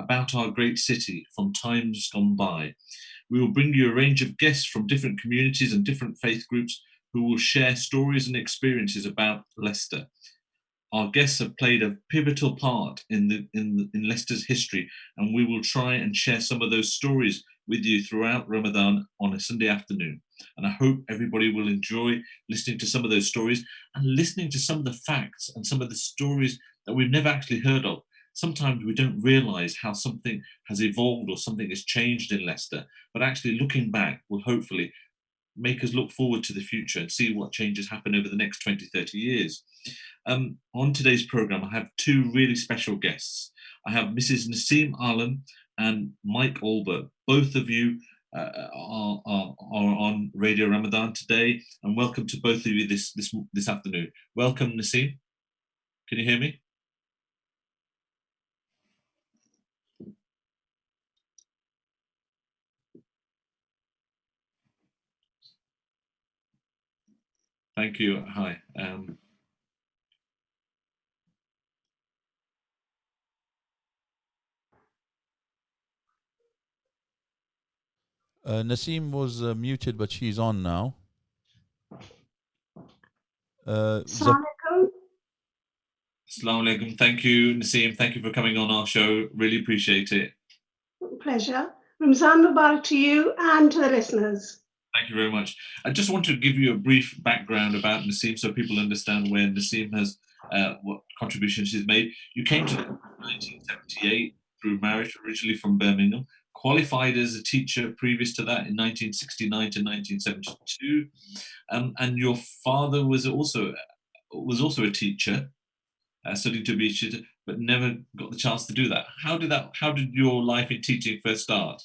about our great city from times gone by. We will bring you a range of guests from different communities and different faith groups who will share stories and experiences about Leicester. Our guests have played a pivotal part in Leicester's history, and we will try and share some of those stories with you throughout Ramadan on a Sunday afternoon. And I hope everybody will enjoy listening to some of those stories and listening to some of the facts and some of the stories that we've never actually heard of. Sometimes we don't realise how something has evolved or something has changed in Leicester, but actually looking back will hopefully make us look forward to the future and see what changes happen over the next 20, 30 years. On today's programme, I have two really special guests. I have Mrs. Naseem Alam and Mike Olber. Both of you are on Radio Ramadan today, and welcome to both of you this afternoon. Welcome, Naseem. Can you hear me? Thank you. Hi. Naseem was muted, but she's on now. Assalamu alaikum. Thank you, Naseem. Thank you for coming on our show. Really appreciate it. Pleasure. Ramadan Mubarak to you and to the listeners. Thank you very much. I just want to give you a brief background about Naseem so people understand where Naseem has, what contributions he's made. You came to 1978 through marriage, originally from Birmingham, qualified as a teacher previous to that in 1969 to 1972, and your father was also a teacher, studying to be a teacher, but never got the chance to do that. How did your life in teaching first start?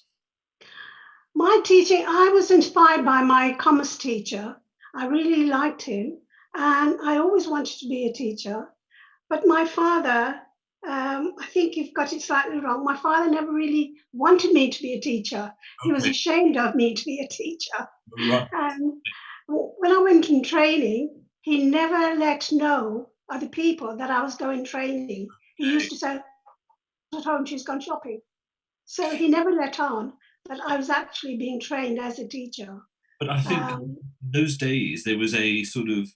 My teaching, I was inspired by my commerce teacher. I really liked him, and I always wanted to be a teacher. But my father, I think you've got it slightly wrong. My father never really wanted me to be a teacher. He was ashamed of me to be a teacher. Right. And when I went in training, he never let know other people that I was going training. He used to say, at home, she's gone shopping. So he never let on that I was actually being trained as a teacher. But I think in those days there was a sort of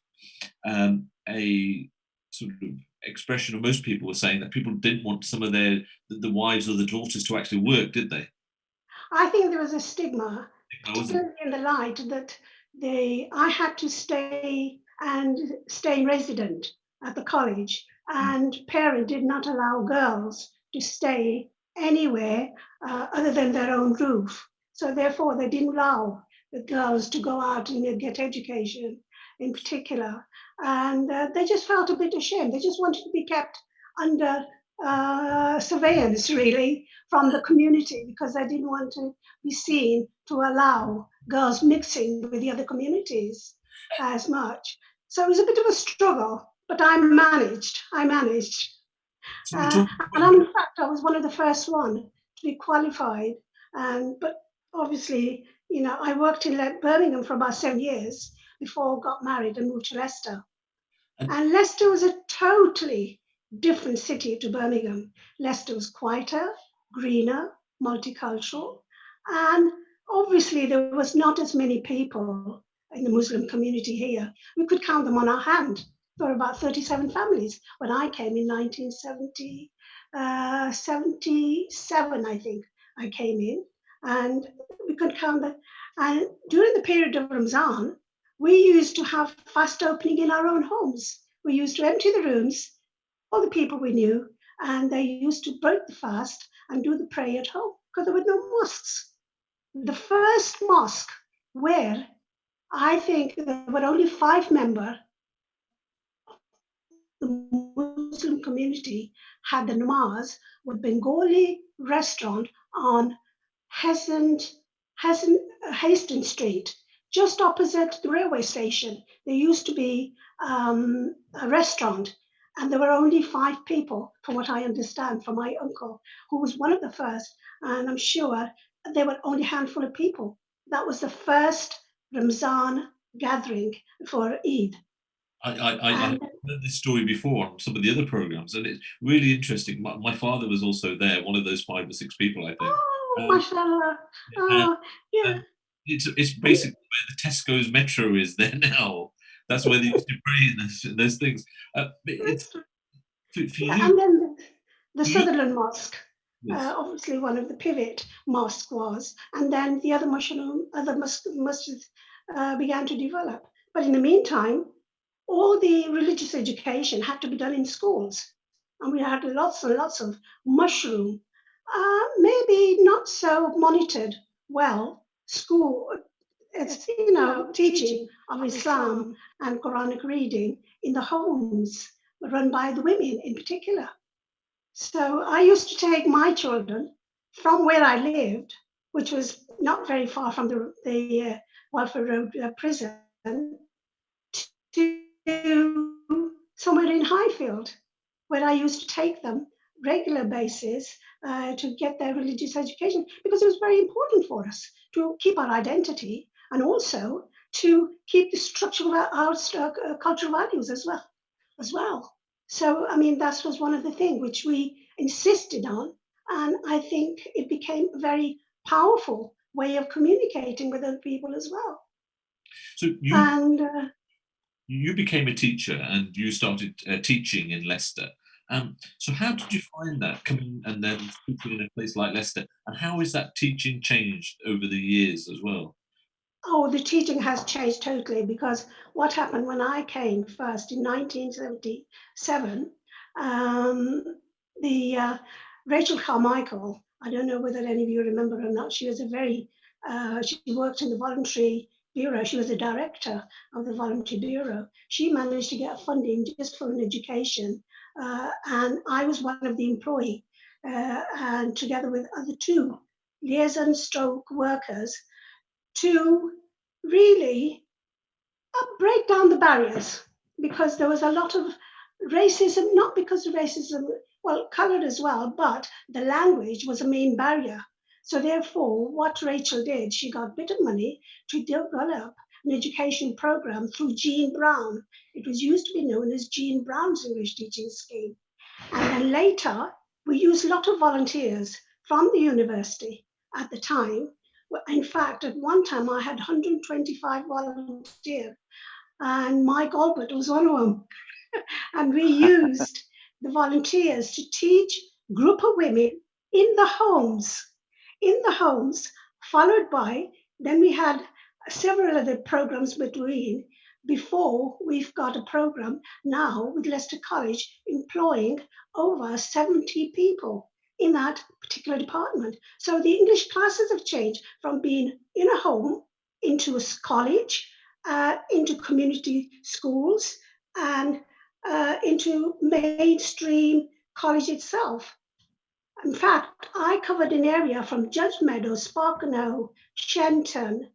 expression, or most people were saying that people didn't want some of the wives or the daughters to actually work, did they? I think there was a stigma, particularly in the light that I had to stay resident at the college, and parents did not allow girls to stay anywhere other than their own roof. So therefore, they didn't allow the girls to go out and get education in particular. And they just felt a bit ashamed. They just wanted to be kept under surveillance, really, from the community, because they didn't want to be seen to allow girls mixing with the other communities as much. So it was a bit of a struggle, but I managed. And in fact, I was one of the first one to be qualified. But obviously, I worked in Birmingham for about 7 years before I got married and moved to Leicester. And Leicester was a totally different city to Birmingham. Leicester was quieter, greener, multicultural, and obviously there was not as many people in the Muslim community here. We could count them on our hand. There were about 37 families when I came in 1977, I think I came in, and we could count that. And during the period of Ramadan, we used to have fast opening in our own homes. We used to empty the rooms, all the people we knew, and they used to break the fast and do the prayer at home because there were no mosques. The first mosque where I think there were only 5 members, the Muslim community had the namaz, with Bengali restaurant on Hastings Street, just opposite the railway station. There used to be a restaurant, and there were only 5 people, from what I understand from my uncle, who was one of the first, and I'm sure there were only a handful of people. That was the first Ramzan gathering for Eid. I And heard this story before on some of the other programs, and it's really interesting. My father was also there, one of those 5 or 6 people, I think. oh, Um, mashallah. and, Oh, yeah. and it's And basically where the Tesco's Metro is there now. That's where they used to pray in those things. It's for yeah, you. and then the For you, Sutherland Mosque, yes. obviously one of the pivot mosque was, and then the other masjids began to develop. But in the meantime, all the religious education had to be done in schools, and we had lots and lots of mushroom, maybe not so monitored well school. It's teaching of Islam and Quranic reading in the homes run by the women in particular. So I used to take my children from where I lived, which was not very far from the Welfare Road prison, to somewhere in Highfield, where I used to take them regular basis to get their religious education, because it was very important for us to keep our identity and also to keep the structure of our cultural values as well. So I mean that was one of the things which we insisted on, and I think it became a very powerful way of communicating with other people as well. So And you became a teacher and you started teaching in Leicester. So how did you find that coming and then teaching in a place like Leicester? And how is that teaching changed over the years as well? Oh, the teaching has changed totally, because what happened when I came first in 1977, um, the Rachel Carmichael, I don't know whether any of you remember or not, she was she worked in the voluntary bureau. She was the director of the voluntary bureau. She managed to get funding just for an education, and I was one of the employee, and together with other two liaison stroke workers, to really break down the barriers, because there was a lot of racism, not because of racism, well, colored as well, but the language was a main barrier. So therefore, what Rachel did, she got a bit of money to develop an education program through Jean Brown. It was used to be known as Jean Brown's English teaching scheme. And then later, we used a lot of volunteers from the university at the time. In fact, at one time, I had 125 volunteers, and Mike Albert was one of them. And we used the volunteers to teach group of women in the homes, in the homes, followed by, then we had several other programs between, before we've got a program now with Leicester College employing over 70 people in that particular department. So the English classes have changed from being in a home into a college, into community schools, and into mainstream college itself. In fact, I covered an area from Judge Meadows, Sparknoe, Shenton,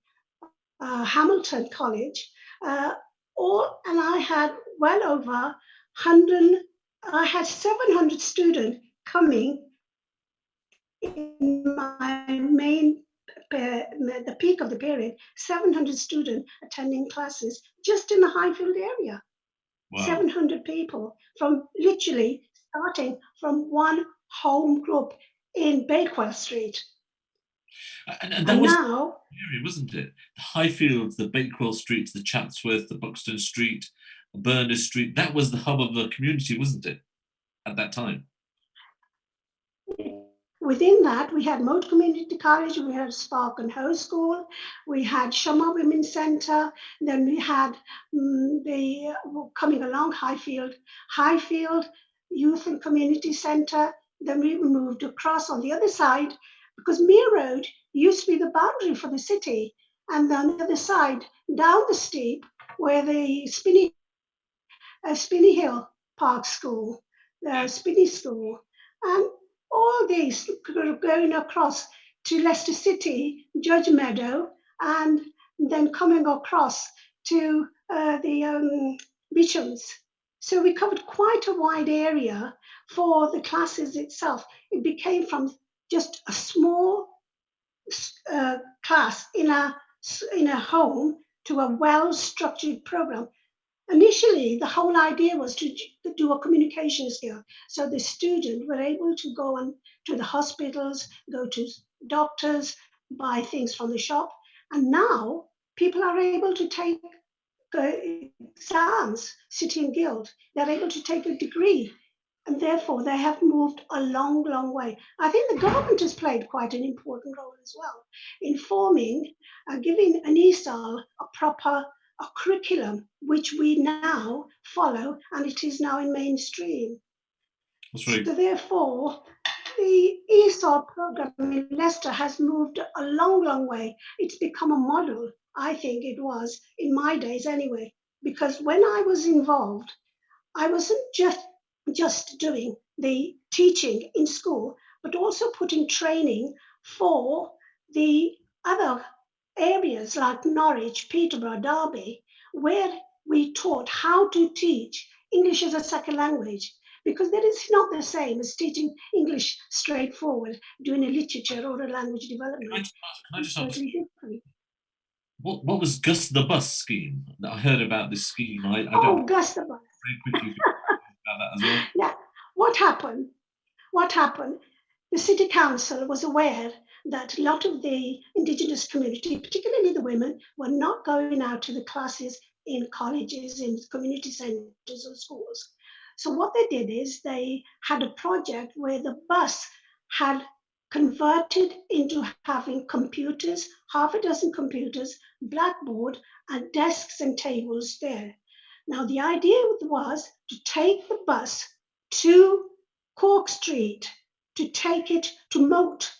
Hamilton College, and I had well over 100, I had 700 students coming in my the peak of the period, 700 students attending classes just in the Highfield area. Wow. 700 people from literally starting from one home group in Bakewell Street. And that And was now, the area, wasn't it? The Highfields, the Bakewell Streets, the Chatsworth, the Buxton Street, Berners Street. That was the hub of the community, wasn't it, at that time? within that, we had Moat Community College, we had Spark and Hoe School, we had Shama Women's Centre, then we had coming along Highfield Youth and Community Centre. Then we moved across on the other side, because Mere Road used to be the boundary for the city. And on the other side, down the steep, where the Spinney Hill Park School, the Spinney School, and all these going across to Leicester City, Judge Meadow, and then coming across to the Beechams. So we covered quite a wide area for the classes itself. It became from just a small class in a home to a well-structured program. initially, the whole idea was to do a communication skill. So the student were able to go on to the hospitals, go to doctors, buy things from the shop. And now people are able to take exams, City and Guild. They're able to take a degree. And therefore, they have moved a long, long way. I think the government has played quite an important role as well in forming, giving an ESOL a proper a curriculum, which we now follow, and it is now in mainstream. That's So right. therefore, the ESOL program in Leicester has moved a long, long way. It's become a model, I think it was, in my days anyway, because when I was involved, I wasn't just doing the teaching in school, but also putting training for the other areas like Norwich, Peterborough, Derby, where we taught how to teach English as a second language, because that is not the same as teaching English straightforward, doing a literature or a language development. Can I It's just ask, totally different. what was Gus the Bus scheme? I heard about this scheme. I don't Oh, Gus the Bus. very quickly about that as well. Yeah. What happened? What happened? The city council was aware that a lot of the indigenous community, particularly the women, were not going out to the classes in colleges, in community centres or schools. So what they did is they had a project where the bus had converted into having computers, half a dozen computers, blackboard, and desks and tables there. Now the idea was to take the bus to Cork Street, to take it to Moat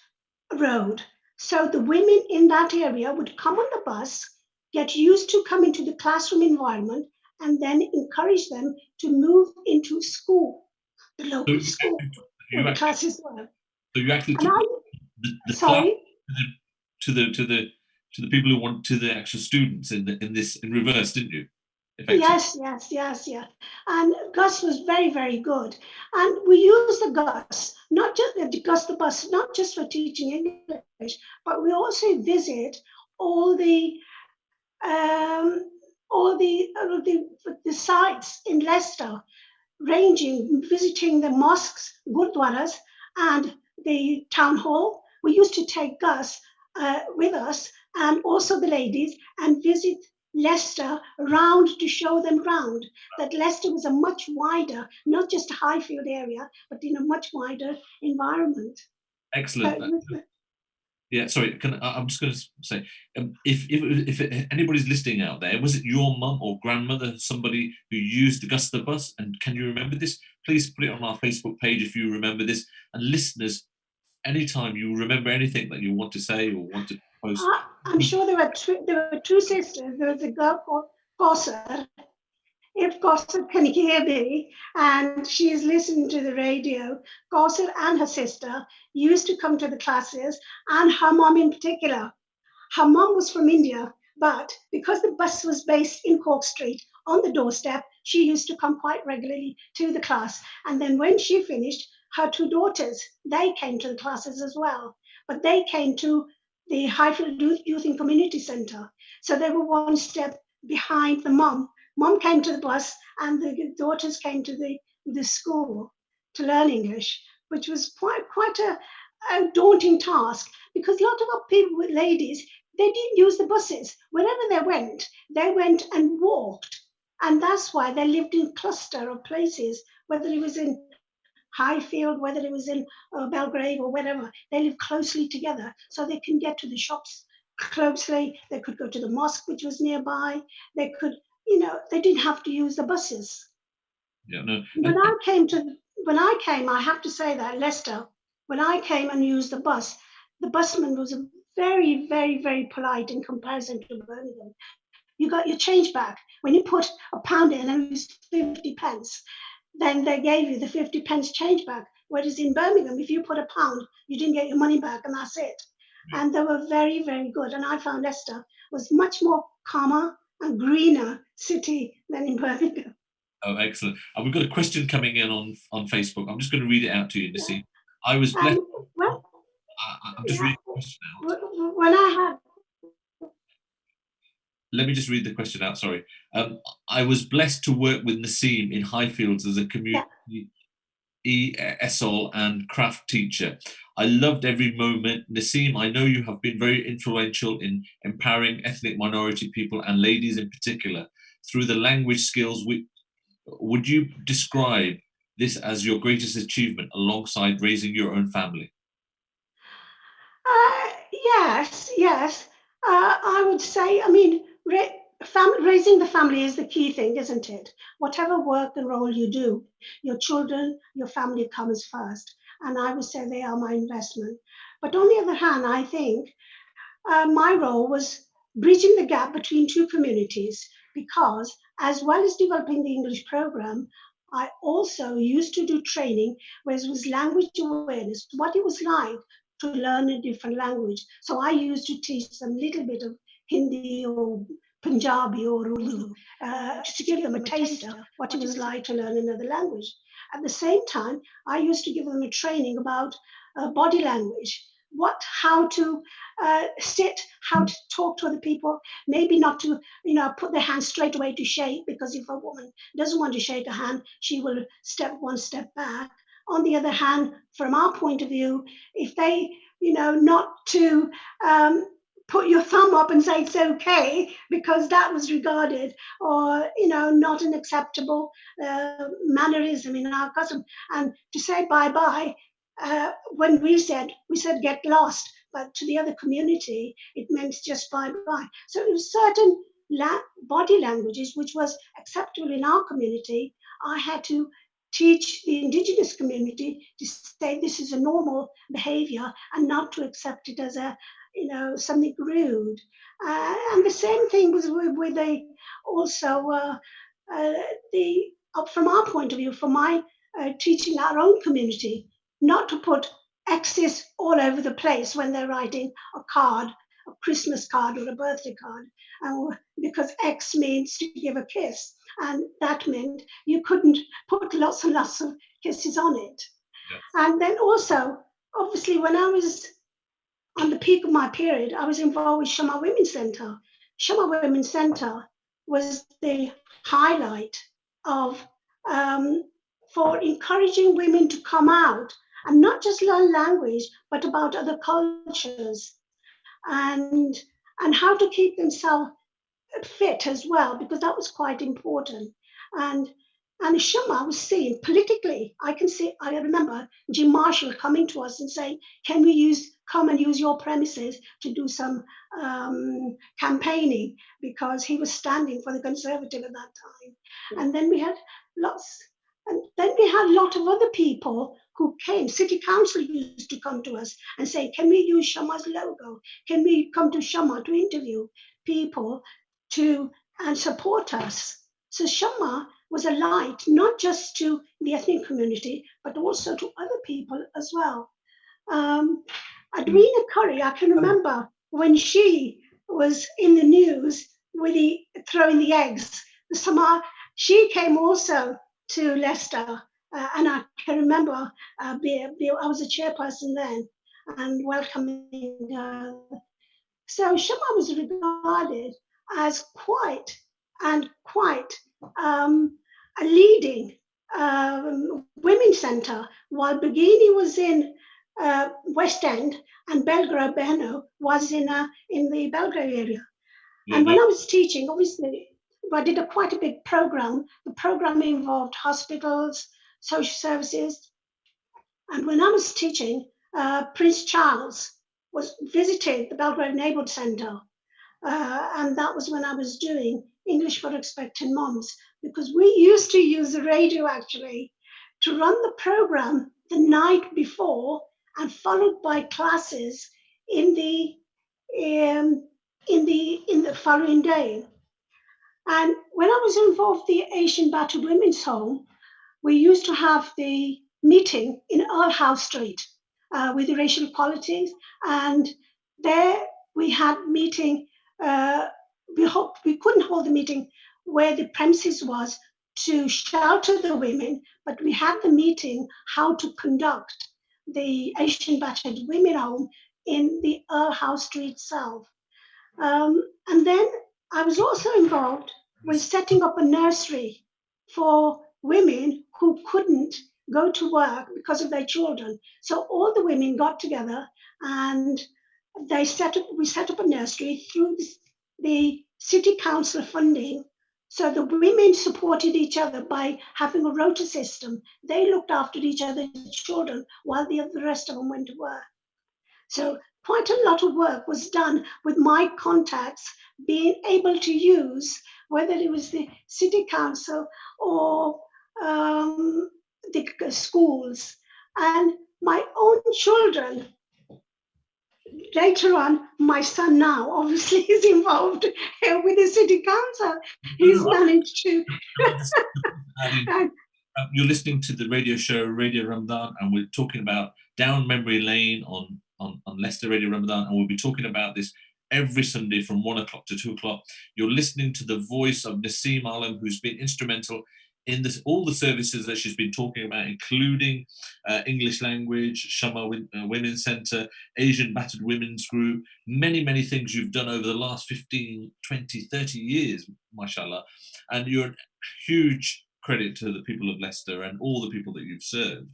Road. So the women in that area would come on the bus, get used to coming to the classroom environment, and then encourage them to move into school, the So local school where you the actually, classes were. so you actually And took I, the class sorry, to the people who want to the actual students in this in reverse, didn't you? Effectively. yes. And Gus was very, very good. And we use the Gus, not just the Gus the bus, not just for teaching English, but we also visit all the um, the sites in Leicester, ranging visiting the mosques, gurdwaras, and the town hall. We used to take Gus with us and also the ladies and visit Leicester around to show them round that Leicester was a much wider, not just a Highfield area, but in a much wider environment. Excellent. Yeah, sorry. I'm just going to say, if anybody's listening out there, was it your mum or grandmother, somebody who used the Gusta bus, and can you remember this? Please put it on our Facebook page if you remember this. And listeners, anytime you remember anything that you want to say or want to post, I'm sure there were two sisters. There was a girl called Kosa. If Kosa can hear me and she's listening to the radio, Kosa and her sister used to come to the classes, and her mom in particular. Her mom was from India, but because the bus was based in Cork Street on the doorstep, she used to come quite regularly to the class. And then when she finished, her two daughters, they came to the classes as well. But they came to the Highfield Youth and Community Centre. So they were one step behind the mom. Mom came to the bus and the daughters came to the school to learn English, which was quite a daunting task because a lot of our people, ladies, they didn't use the buses. Wherever they went and walked. And that's why they lived in cluster of places, whether it was in Highfield, whether it was in Belgrave or whatever. They live closely together so they can get to the shops closely. They could go to the mosque, which was nearby. They could, they didn't have to use the buses. yeah, no. When I came, I have to say that Leicester, when I came and used the bus, the busman was very, very, very polite in comparison to Birmingham. You got your change back. When you put a pound in and it was 50 pence, then they gave you the 50 pence change back. Whereas in Birmingham, if you put a pound, you didn't get your money back and that's it. And they were very, very good. And I found Leicester was much more calmer and greener city than in Birmingham. Oh, excellent. We've got a question coming in on Facebook. I'm just going to read it out to you, Nassim. I was blessed. Well, I'm just reading the question out. when I had let me just read the question out. Sorry. I was blessed to work with Naseem in Highfields as a community ESOL and craft teacher. I loved every moment. Naseem, I know you have been very influential in empowering ethnic minority people and ladies in particular through the language skills. Would you describe this as your greatest achievement alongside raising your own family? Yes, yes. I would say, I mean, raising the family is the key thing, isn't it? Whatever work and role you do, your children, your family comes first. And I would say they are my investment. But on the other hand, I think my role was bridging the gap between two communities because, as well as developing the English program, I also used to do training where it was language awareness, what it was like to learn a different language. So I used to teach them a little bit of Hindi or Punjabi or Urdu to give them a taste of what it was like to learn another language. At the same time, I used to give them a training about body language, how to sit, how to talk to other people, maybe not to, put their hand straight away to shake, because if a woman doesn't want to shake a hand, she will step one step back. On the other hand, from our point of view, if they, not to put your thumb up and say it's okay, because that was regarded or, not an acceptable mannerism in our custom. And to say bye-bye, when we said get lost, but to the other community, it meant just bye-bye. So it was certain body languages which was acceptable in our community. I had to teach the indigenous community to say this is a normal behavior and not to accept it as a, something rude. And the same thing was with the also the from our point of view, for my teaching our own community, not to put X's all over the place when they're writing a card, a Christmas card or a birthday card, because X means to give a kiss. And that meant you couldn't put lots and lots of kisses on it. Yes. And then also, obviously, when I was on the peak of my period, I was involved with Shama Women's Centre. Shama Women's Centre was the highlight of for encouraging women to come out and not just learn language, but about other cultures and how to keep themselves fit as well, because that was quite important. And Shama was seen politically. I remember Jim Marshall coming to us and saying, can we come and use your premises to do some campaigning, because he was standing for the Conservative at that time. And then we had a lot of other people who came. City Council used to come to us and say, can we use Shama's logo? Can we come to Shama to interview people and support us? So Shama was a light, not just to the ethnic community, but also to other people as well. Edwina Curry, I can remember when she was in the news with throwing the eggs. She came also to Leicester, and I can remember I was a chairperson then and welcoming her. So Shama was regarded as quite a leading women's centre, while Begini was in West End and Belgrave Beno was in the Belgrave area. Yeah, and when I was teaching, obviously, I did quite a big program. The program involved hospitals, social services. And when I was teaching, Prince Charles visited the Belgrave Neighbourhood Centre. And that was when I was doing English for Expectant Moms, because we used to use the radio actually to run the program the night before and followed by classes in the following day. And when I was involved in the Asian Battered Women's Home, we used to have the meeting in Earl House Street with the racial equalities, and there we had meeting. We couldn't hold the meeting where the premises was to shelter the women, but we had the meeting how to conduct the Asian Battered Women Home in the Earl House Street itself. And then I was also involved with setting up a nursery for women who couldn't go to work because of their children. So all the women got together and we set up a nursery through the city council funding. So the women supported each other by having a rota system. They looked after each other's children while the rest of them went to work. So quite a lot of work was done with my contacts being able to use, whether it was the city council or the schools. And my own children, later on, my son now obviously is involved with the city council. He's managed to. You're listening to the radio show Radio Ramadan, and we're talking about Down Memory Lane on Leicester Radio Ramadan, and we'll be talking about this every Sunday from 1 o'clock to 2 o'clock. You're listening to the voice of Naseem Alam, who's been instrumental in all the services that she's been talking about, including English language, Shama Women's Centre, Asian Battered Women's Group, many things you've done over the last 15, 20, 30 years, mashallah. And you're a huge credit to the people of Leicester and all the people that you've served.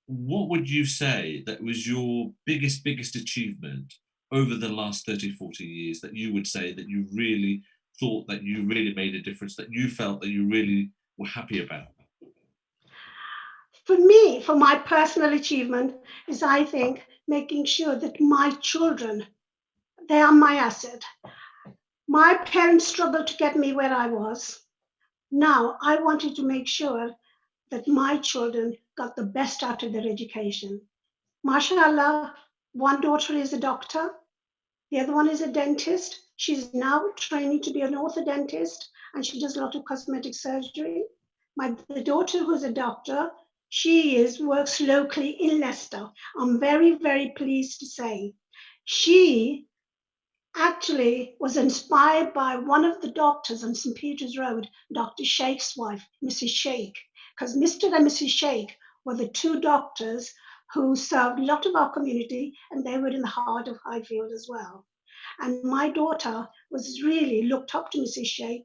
What would you say that was your biggest achievement over the last 30, 40 years that you would say that you really thought that you really made a difference, that you felt that you really were happy about? For me, for my personal achievement, is I think making sure that my children, they are my asset. My parents struggled to get me where I was. Now I wanted to make sure that my children got the best out of their education. MashaAllah, one daughter is a doctor, the other one is a dentist. She's now training to be an orthodontist, and she does a lot of cosmetic surgery. The daughter who's a doctor, she works locally in Leicester. I'm very pleased to say. She actually was inspired by one of the doctors on St. Peter's Road, Dr. Sheikh's wife, Mrs. Sheikh, because Mr. and Mrs. Sheikh were the two doctors who served a lot of our community, and they were in the heart of Highfield as well. And my daughter was really looked up to Mrs. Sheikh.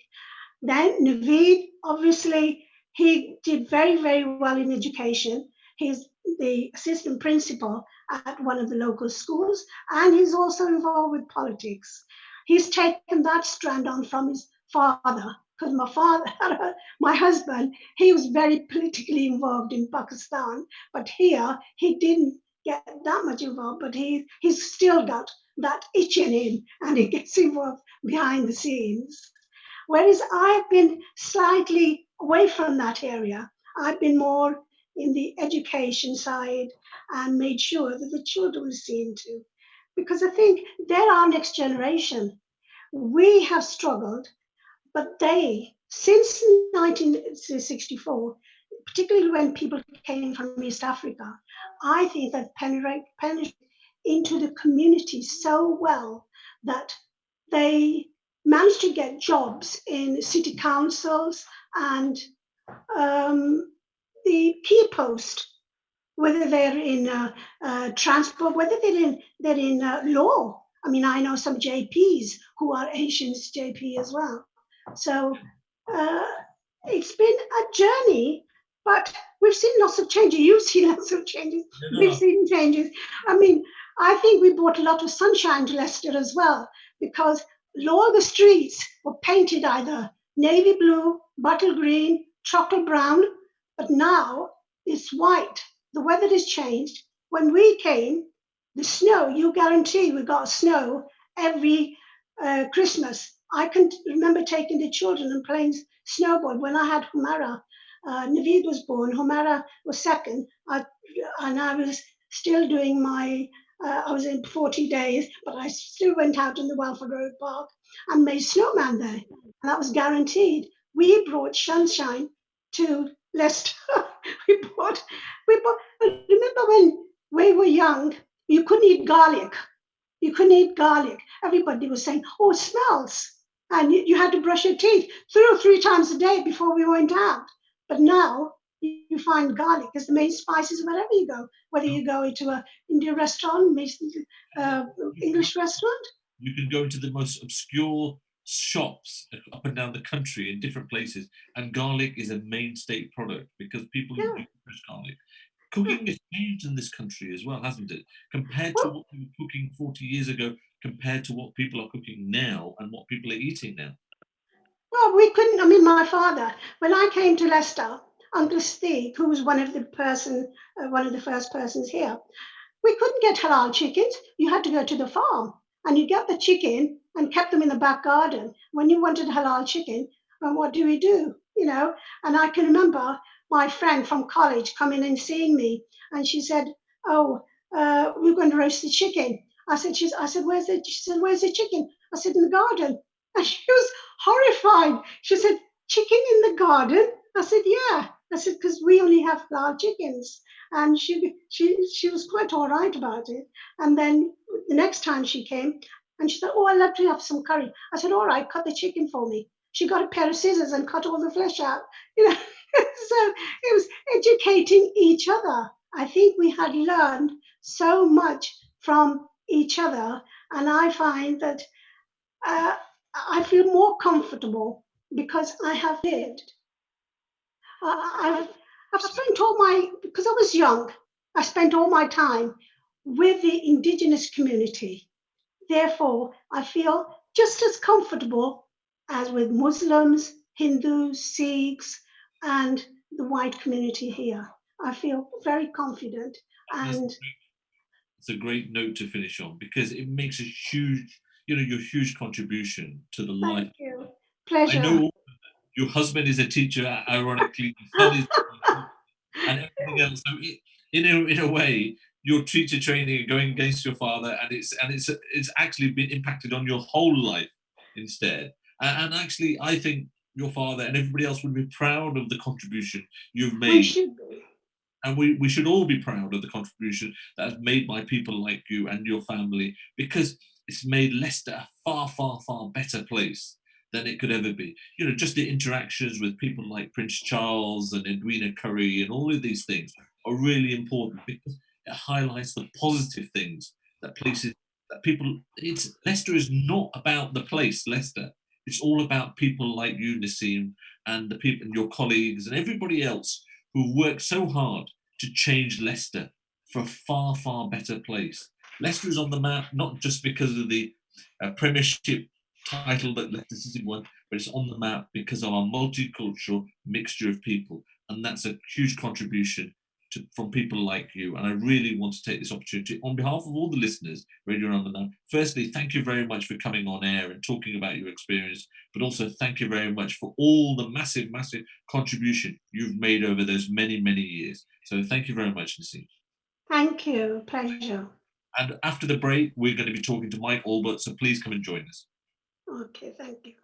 Then Naveed, obviously, he did very well in education. He's the assistant principal at one of the local schools, and he's also involved with politics. He's taken that strand on from his father, because my husband, he was very politically involved in Pakistan, but here he didn't get that much involved, but he's still got that itch in him, and he gets involved behind the scenes. Whereas I've been slightly away from that area. I've been more in the education side and made sure that the children were seen to. Because I think they're our next generation. We have struggled, but they, since 1964, particularly when people came from East Africa, I think they've penetrated into the community so well that they managed to get jobs in city councils and the key post, whether they're in transport, whether they're in law. I mean, I know some JPs who are Asians JP as well. So it's been a journey, but we've seen lots of changes. You've seen lots of changes. We've seen changes. I mean, I think we brought a lot of sunshine to Leicester as well, because all the streets were painted either navy blue, bottle green, chocolate brown, but now it's white. The weather has changed. When we came, the snow, you guarantee we got snow every Christmas. I can remember taking the children and playing snowboard when I had Humara. Naveed was born, Humara was second, and I was still doing I was in 40 days, but I still went out in the Welford Road Park and made snowman there. And that was guaranteed. We brought sunshine to Leicester. Remember when we were young, you couldn't eat garlic. You couldn't eat garlic. Everybody was saying, oh, it smells. And you had to brush your teeth 2 or 3 times a day before we went out. But now you find garlic as the main spices wherever you go, whether you go into an Indian restaurant, English restaurant. You can go into the most obscure shops up and down the country in different places, and garlic is a mainstay product because people Yeah. use fresh garlic. Cooking has changed in this country as well, hasn't it? Compared to Well, what we were cooking 40 years ago, compared to what people are cooking now and what people are eating now. well, we couldn't. I mean, my father, when I came to Leicester, Uncle Steve, who was one of the first persons here, we couldn't get halal chickens. You had to go to the farm and you get the chicken and kept them in the back garden. When you wanted halal chicken, what do we do? You know, and I can remember my friend from college coming and seeing me, and she said, "Oh, we're going to roast the chicken." I said, "Where's the?" She said, "Where's the chicken?" I said, "In the garden." And she was horrified. She said, "Chicken in the garden?" I said, "Yeah." I said, "Because we only have halal chickens." And she was quite all right about it. And then the next time she came, and she said, "Oh, I'd love to have some curry." I said, "All right, cut the chicken for me." She got a pair of scissors and cut all the flesh out. You know, so it was educating each other. I think we had learned so much from each other, and I find that uh, I feel more comfortable because I have lived. I've spent all my, because I was young, I spent all my time with the indigenous community. Therefore, I feel just as comfortable as with Muslims, Hindus, Sikhs, and the white community here. I feel very confident. That's, And it's a great note to finish on because it makes a huge, your huge contribution to the life. thank you. I Pleasure. know your husband is a teacher, ironically, your son is, and everything else. So in a way, your teacher training and going against your father, and it's actually been impacted on your whole life instead. And actually, I think your father and everybody else would be proud of the contribution you've We made, should be. and we should all be proud of the contribution that is made by people like you and your family because it's made Leicester a far, far, far better place than it could ever be. Just the interactions with people like Prince Charles and Edwina Curry and all of these things are really important because it highlights the positive things that places that people. It's Leicester is not about the place Leicester. It's all about people like you, Nassim, and the people and your colleagues and everybody else who worked so hard to change Leicester for a far, far better place. Leicester is on the map not just because of the Premiership title that Leicester City won, but it's on the map because of our multicultural mixture of people. And that's a huge contribution from people like you. And I really want to take this opportunity on behalf of all the listeners, Radio Ramadan. Firstly, thank you very much for coming on air and talking about your experience, but also thank you very much for all the massive, massive contribution you've made over those many, many years. So thank you very much, Nassim. Thank you. Pleasure. And after the break, we're going to be talking to Mike Albert, so please come and join us. Okay, thank you.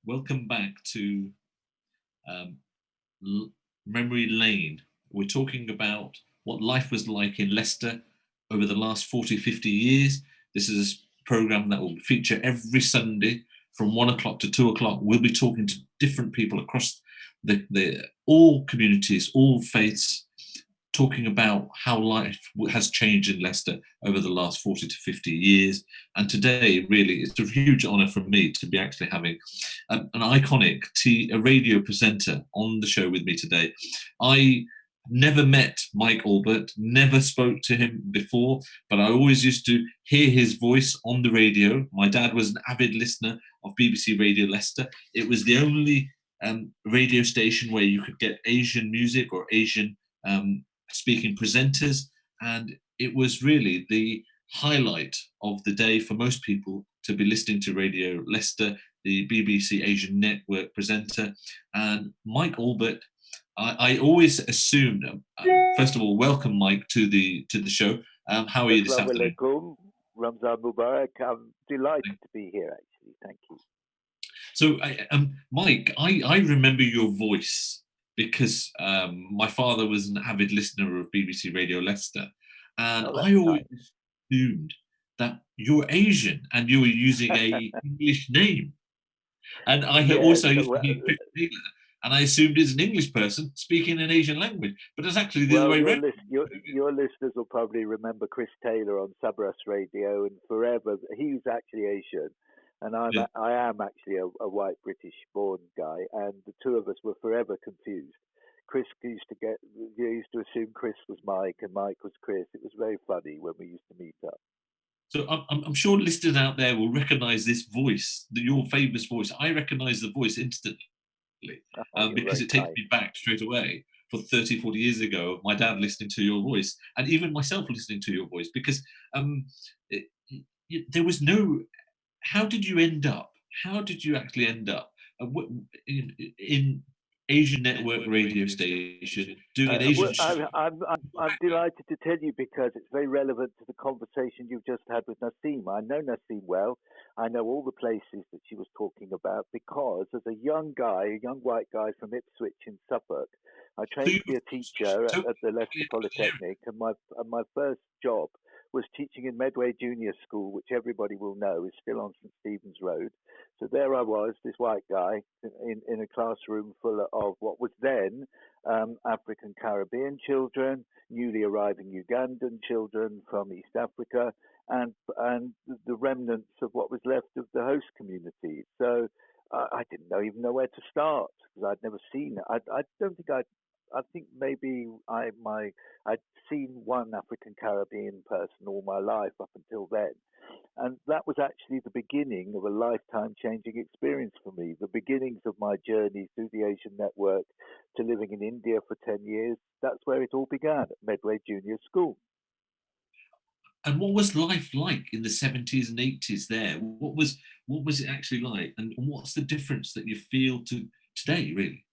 Welcome back to um, Memory Lane. We're talking about what life was like in Leicester over the last 40, 50 years. This is a program that will feature every Sunday from 1 o'clock to 2 o'clock. We'll be talking to different people across the all communities, all faiths, talking about how life has changed in Leicester over the last 40 to 50 years. And today, really, it's a huge honour for me to be actually having an iconic a radio presenter on the show with me today. I never met Mike Albert, never spoke to him before, but I always used to hear his voice on the radio. My dad was an avid listener of BBC Radio Leicester. It was the only radio station where you could get Asian music or Asian speaking presenters, and it was really the highlight of the day for most people to be listening to Radio Leicester, the BBC Asian Network presenter. And Mike Albert, I always assumed, first of all, welcome Mike to the show. How are you this afternoon? Ramadan Mubarak. I'm delighted to be here, actually. Thank you. So, Mike, I remember your voice because my father was an avid listener of BBC Radio Leicester, and I always assumed that you're Asian and you were using a English name. And I also used to hear Chris Taylor, and I assumed it's an English person speaking an Asian language, but it's actually the other way around. Your listeners will probably remember Chris Taylor on Sabras Radio, and forever he was actually Asian. And I am actually a white British-born guy, and the two of us were forever confused. Chris used to assume Chris was Mike and Mike was Chris. It was very funny when we used to meet up. So I'm sure listeners out there will recognise this voice, your famous voice. I recognise the voice instantly because it takes me back straight away for 30, 40 years ago of my dad listening to your voice, and even myself listening to your voice, because there was no. How did you end up? How did you actually end up in Asian Network radio station doing an Asian show? I'm delighted to tell you because it's very relevant to the conversation you've just had with Naseem. I know Naseem well. I know all the places that she was talking about because as a young white guy from Ipswich in Suffolk, I trained to be a teacher at the Leicester Polytechnic, and my first job was teaching in Medway Junior School, which everybody will know is still on St. Stephen's Road. So there I was, this white guy, in a classroom full of what was then African Caribbean children, newly arriving Ugandan children from East Africa, and the remnants of what was left of the host community. So I didn't even know where to start because I'd never seen it. I think maybe I'd seen one African Caribbean person all my life up until then. And that was actually the beginning of a lifetime changing experience for me, the beginnings of my journey through the Asian Network to living in India for 10 years. That's where it all began, at Medway Junior School. And what was life like in the 70s and 80s there? What was it actually like? And what's the difference that you feel to today, really?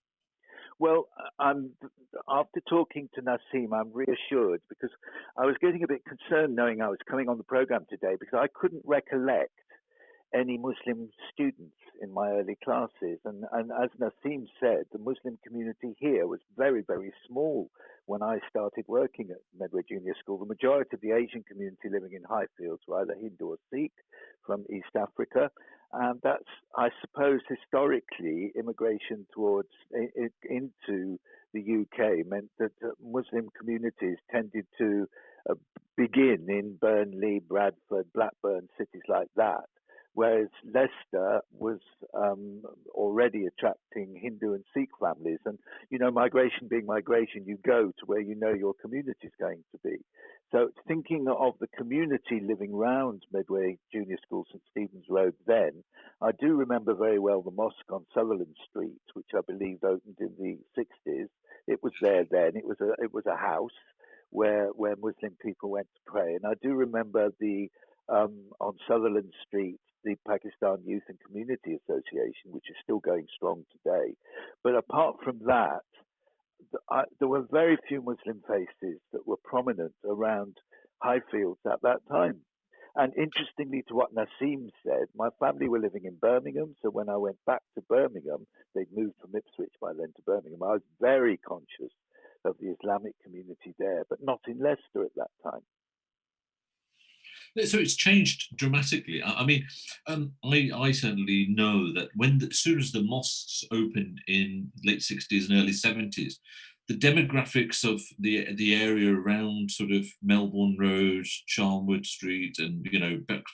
Well, after talking to Naseem, I'm reassured because I was getting a bit concerned knowing I was coming on the program today because I couldn't recollect any Muslim students in my early classes. And as Naseem said, the Muslim community here was very, very small when I started working at Medway Junior School. The majority of the Asian community living in Highfields were either Hindu or Sikh from East Africa. And that's, I suppose, historically, immigration into the UK meant that Muslim communities tended to begin in Burnley, Bradford, Blackburn, cities like that, whereas Leicester was already attracting Hindu and Sikh families. And, migration being migration, you go to where you know your community is going to be. So thinking of the community living round Medway Junior School, St. Stephen's Road then, I do remember very well the mosque on Sutherland Street, which I believe opened in the 60s. It was there then. It was a house where Muslim people went to pray. And I do remember on Sutherland Street, the Pakistan Youth and Community Association, which is still going strong today. But apart from that, there were very few Muslim faces that were prominent around Highfields at that time. And interestingly to what Nassim said, my family were living in Birmingham. So when I went back to Birmingham, they'd moved from Ipswich by then to Birmingham. I was very conscious of the Islamic community there, but not in Leicester at that time. So it's changed dramatically. I mean, I certainly know that as soon as the mosques opened in late 60s and early 70s, the demographics of the area around sort of Melbourne Road, Charnwood Street, and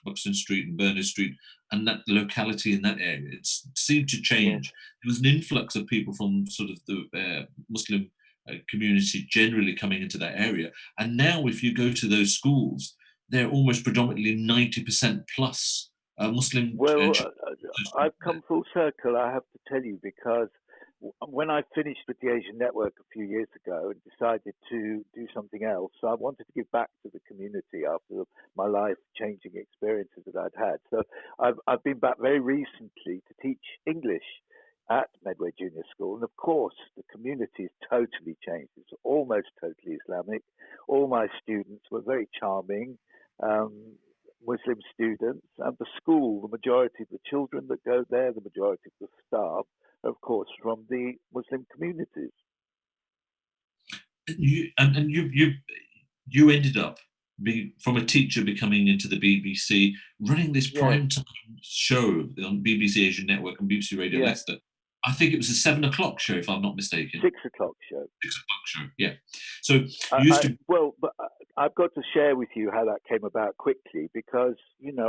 Buxton Street and Berners Street, and that locality in that area, it seemed to change. There was an influx of people from sort of the Muslim community generally coming into that area, and now if you go to those schools, they're almost predominantly 90% plus Muslim. Well, I've come full circle, I have to tell you, because when I finished with the Asian Network a few years ago and decided to do something else, I wanted to give back to the community after my life-changing experiences that I'd had. So I've been back very recently to teach English at Medway Junior School. And of course, the community has totally changed. It's almost totally Islamic. All my students were very charming Muslim students. And the school, the majority of the children that go there, the majority of the staff, are of course, from the Muslim communities. You ended up from a teacher becoming into the BBC, running this prime time show on BBC Asian Network and BBC Radio Leicester. I think it was a 7:00 show, if I'm not mistaken. 6:00 show. 6:00 show, yeah. So you used to. Well, but I've got to share with you how that came about quickly, because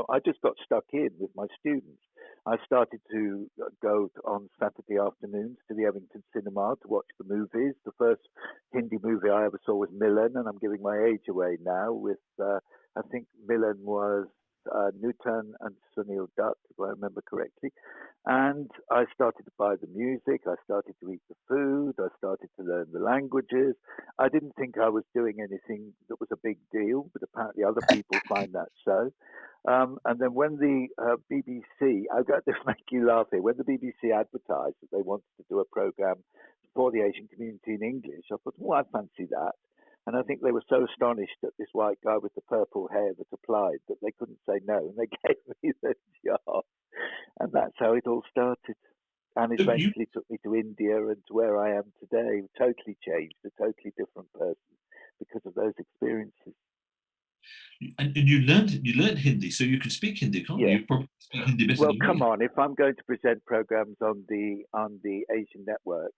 I just got stuck in with my students. I started to go on Saturday afternoons to the Evington Cinema to watch the movies. The first Hindi movie I ever saw was Milan, and I'm giving my age away now. With I think Milan was Newton and Sunil Dutt, if I remember correctly. And I started to buy the music, I started to eat the food, I started to learn the languages. I didn't think I was doing anything that was a big deal, but apparently other people find that so. And then when the BBC, I've got to make you laugh here, when the BBC advertised that they wanted to do a program for the Asian community in English, I thought, I fancy that. And I think they were so astonished at this white guy with the purple hair that applied that they couldn't say no, and they gave me the job. And that's how it all started. And it eventually took me to India and to where I am today. Totally changed, a totally different person because of those experiences. And you learned Hindi, so you can speak Hindi, can't you? You probably speak Hindi better than me. Well, come on! If I'm going to present programs on the Asian Network,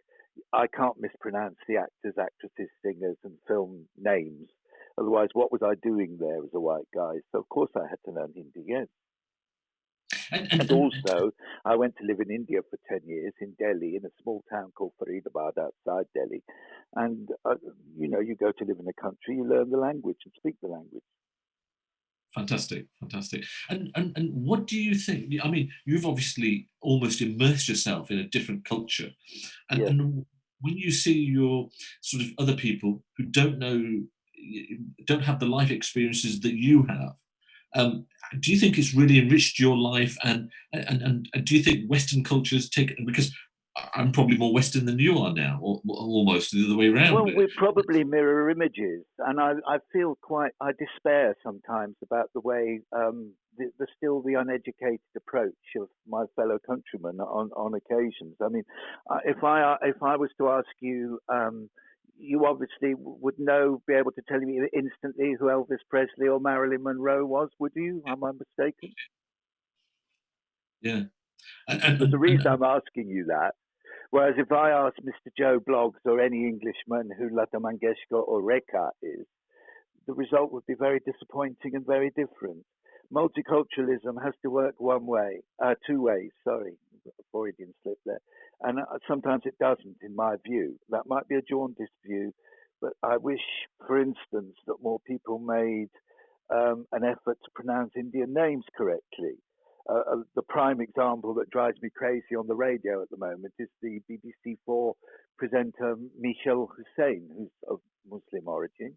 I can't mispronounce the actors, actresses, singers, and film names. Otherwise, what was I doing there as a white guy? So, of course, I had to learn Hindi, yes. And also, I went to live in India for 10 years in Delhi, in a small town called Faridabad outside Delhi. And, you go to live in a country, you learn the language and speak the language. Fantastic. And what do you think? I mean, you've obviously almost immersed yourself in a different culture. And when you see your sort of other people who don't have the life experiences that you have, do you think it's really enriched your life? And do you think Western cultures take it? Because I'm probably more Western than you are now, or almost the other way around. Well, we probably mirror images, and I feel I despair sometimes about the way the uneducated approach of my fellow countrymen on occasions. I mean, if I was to ask you, you obviously would be able to tell me instantly who Elvis Presley or Marilyn Monroe was, would you? Am I mistaken? Yeah. There's a reason I'm asking you that. Whereas if I ask Mr. Joe Bloggs or any Englishman who Lata Mangeshkar or Rekha is, the result would be very disappointing and very different. Multiculturalism has to work two ways, Freudian slip there. And sometimes it doesn't, in my view. That might be a jaundiced view, but I wish, for instance, that more people made an effort to pronounce Indian names correctly. The prime example that drives me crazy on the radio at the moment is the BBC4 presenter Michelle Hussain, who's of Muslim origin,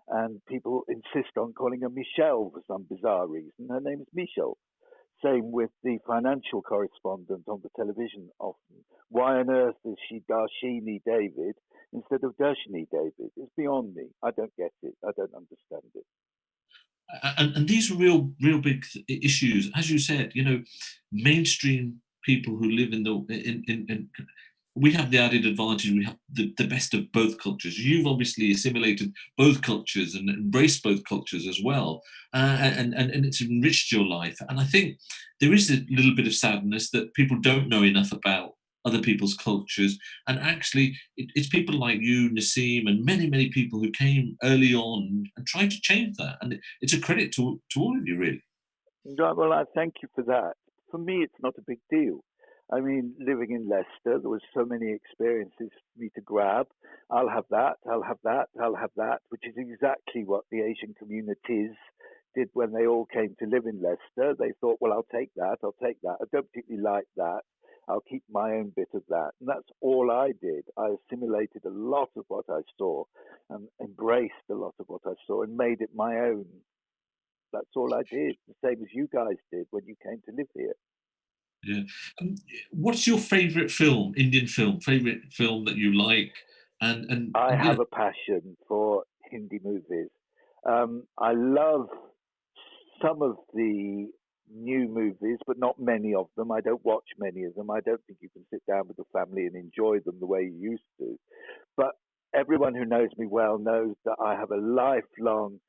and people insist on calling her Michelle for some bizarre reason. Her name is Michelle. Same with the financial correspondent on the television often. Why on earth is she Darshini David instead of Darshini David? It's beyond me. I don't get it. I don't understand it. And these are real big issues. As you said, mainstream people who live in we have the added advantage. We have the best of both cultures. You've obviously assimilated both cultures and embraced both cultures as well, and it's enriched your life. And I think there is a little bit of sadness that people don't know enough about other people's cultures. And actually, it's people like you, Nassim, and many people who came early on and tried to change that. And it's a credit to all of you, really. Right, well, I thank you for that. For me, it's not a big deal. I mean, living in Leicester, there was so many experiences for me to grab. I'll have that, I'll have that, I'll have that, which is exactly what the Asian communities did when they all came to live in Leicester. They thought, well, I'll take that, I'll take that. I don't particularly like that. I'll keep my own bit of that. And that's all I did. I assimilated a lot of what I saw and embraced a lot of what I saw and made it my own. That's all I did, the same as you guys did when you came to live here. Yeah. What's your favourite film, Indian film, favourite film that you like? I have a passion for Hindi movies. I love some of the new movies, but not many of them. I don't watch many of them. I don't think you can sit down with the family and enjoy them the way you used to. But everyone who knows me well knows that I have a lifelong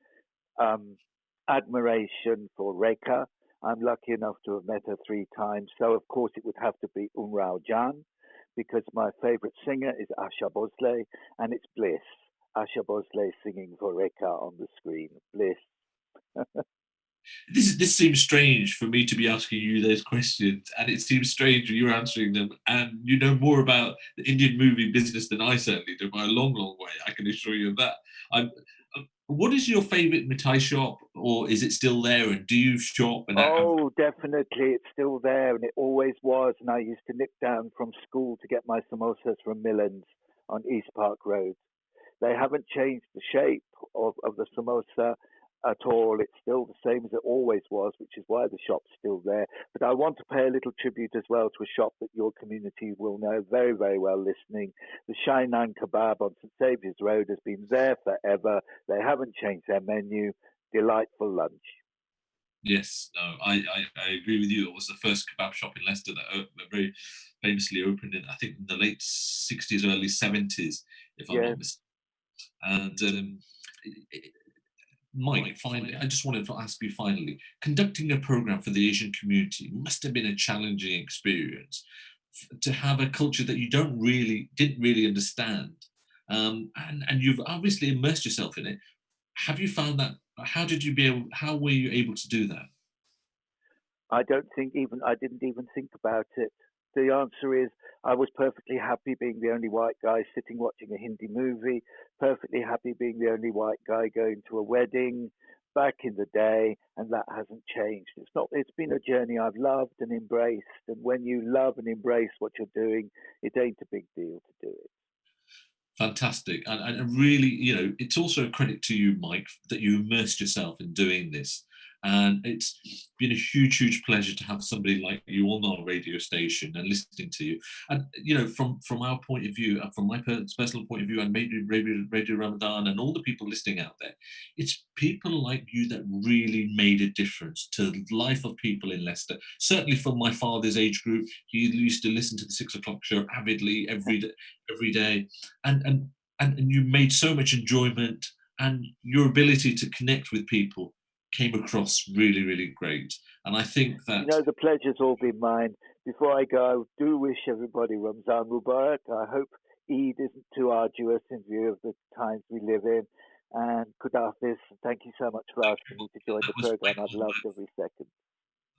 admiration for Rekha. I'm lucky enough to have met her 3 times. So, of course, it would have to be Umrao Jan, because my favorite singer is Asha Bhosle, and it's Bliss. Asha Bhosle singing for Rekha on the screen. Bliss. This seems strange for me to be asking you those questions, and it seems strange when you're answering them. And you know more about the Indian movie business than I certainly do by a long way. I can assure you of that. What is your favourite mithai shop, or is it still there? And do you shop? Oh, definitely, it's still there, and it always was. And I used to nip down from school to get my samosas from Millen's on East Park Road. They haven't changed the shape of the samosa at all. It's still the same as it always was, which is why the shop's still there. But I want to pay a little tribute as well to a shop that your community will know very, very well listening. The Shainan Kebab on St. Saviour's Road has been there forever. They haven't changed their menu. Delightful lunch. Yes, no, I agree with you. It was the first kebab shop in Leicester that very famously opened in, I think, in the late 60s, early 70s, if I'm not mistaken. And Mike, finally, I just wanted to ask you finally, conducting a program for the Asian community must have been a challenging experience to have a culture that you didn't really understand. And you've obviously immersed yourself in it. Have you found that, how were you able to do that? I didn't even think about it. The answer is I was perfectly happy being the only white guy sitting watching a Hindi movie, perfectly happy being the only white guy going to a wedding back in the day, and that hasn't changed. It's been a journey I've loved and embraced, and when you love and embrace what you're doing, it ain't a big deal to do it. Fantastic. And really, it's also a credit to you, Mike, that you immersed yourself in doing this. And it's been a huge pleasure to have somebody like you on our radio station and listening to you. And, from our point of view, from my personal point of view, and maybe Radio Ramadan and all the people listening out there, it's people like you that really made a difference to the life of people in Leicester. Certainly from my father's age group, he used to listen to the 6 o'clock show avidly every day. And you made so much enjoyment, and your ability to connect with people came across really great. And I think that the pleasure's all been mine. Before I go, I do wish everybody Ramadan Mubarak. I hope Eid isn't too arduous in view of the times we live in. And Khuda Hafiz, thank you so much for asking me to join the program. I've loved every second.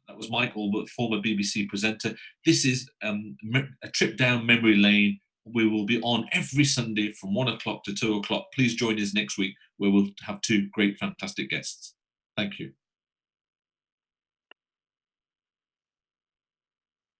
That was Mike Albert, former BBC presenter. This is a trip down memory lane. We will be on every Sunday from 1 o'clock to 2 o'clock. Please join us next week, where we'll have 2 great, fantastic guests. Thank you.